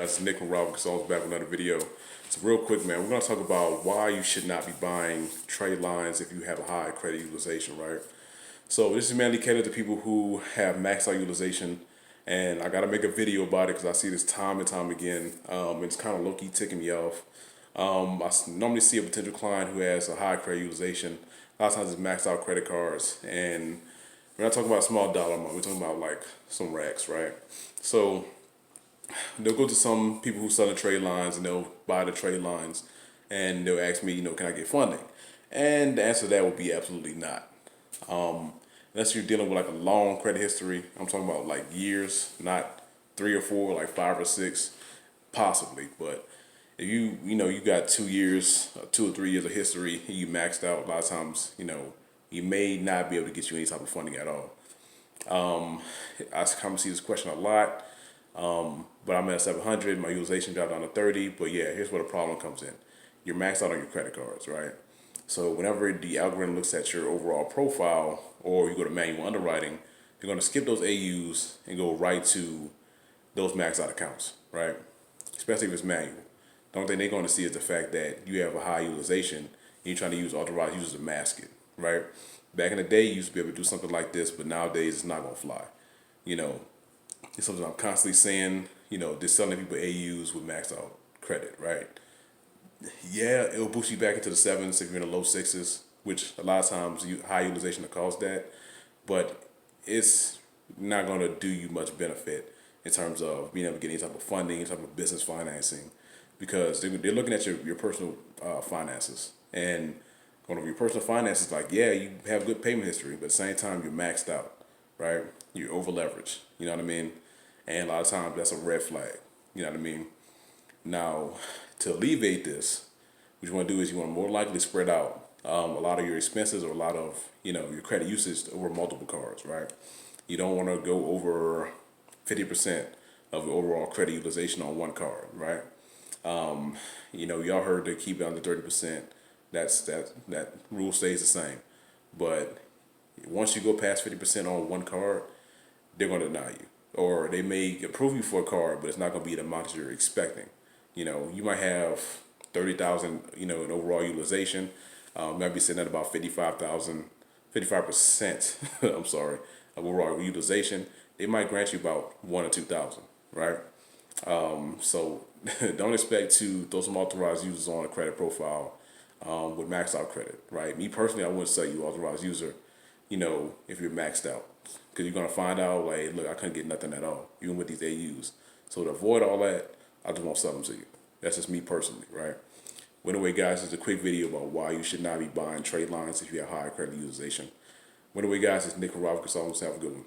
guys, it's Nick from Rob Consultants back with another video. So real quick, man, we're going to talk about why you should not be buying trade lines if you have a high credit utilization, right? So this is mainly catered to people who have maxed out utilization, and I got to make a video about it because I see this time and time again. It's kind of low-key ticking me off. Normally see a potential client who has a high credit utilization. A lot of times it's maxed out credit cards, and we're not talking about small dollar amount. We're talking about like some racks, right? So they'll go to some people who sell the trade lines and they'll buy the trade lines and they'll ask me, can I get funding? And the answer to that would be absolutely not. Unless you're dealing with like a long credit history. I'm talking about like years, not 3 or 4, like 5 or 6, possibly. But if you got 2 years, 2 or 3 years of history, and you maxed out, a lot of times, you may not be able to get you any type of funding at all. I come to see this question a lot. But I'm at 700, my utilization dropped down to 30, but yeah, here's where the problem comes in. You're maxed out on your credit cards, right? So whenever the algorithm looks at your overall profile, or you go to manual underwriting, you're going to skip those AUs and go right to those maxed out accounts, right? Especially if it's manual. The only thing they're going to see is the fact that you have a high utilization and you're trying to use authorized users to mask it, right? Back in the day, you used to be able to do something like this, but nowadays it's not going to fly. It's something I'm constantly saying, just selling people AUs with maxed out credit, right? Yeah, it'll boost you back into the 7s if you're in the low 6s, which a lot of times high utilization will cause that, but it's not going to do you much benefit in terms of being able to get any type of funding, any type of business financing, because they're looking at your personal finances and going over your personal finances. Like, yeah, you have good payment history, but at the same time you're maxed out, right? You're over leveraged. You know what I mean? And a lot of times that's a red flag. You know what I mean? Now, to alleviate this, what you want to do is you want to more likely spread out a lot of your expenses or a lot of your credit usage over multiple cards, right? You don't want to go over 50% of your overall credit utilization on one card, right? Y'all heard to keep it under 30%. That rule stays the same, but once you go past 50% on one card, they're going to deny you. Or they may approve you for a card, but it's not going to be the amount that you're expecting. You might have 30,000, in overall utilization. Might be sitting at about 55%, I'm sorry, of overall utilization. They might grant you about 1 or 2,000, right? So don't expect to throw some authorized users on a credit profile with maxed out credit, right? Me personally, I wouldn't sell you authorized user, if you're maxed out. Because you're going to find out, like, look, I couldn't get nothing at all, even with these AUs. So to avoid all that, I just won't sell them to you. That's just me personally, right? But anyway, guys, it's a quick video about why you should not be buying trade lines if you have high credit utilization. Anyway, guys, it's Nick from Rob Consultants. Have a good one.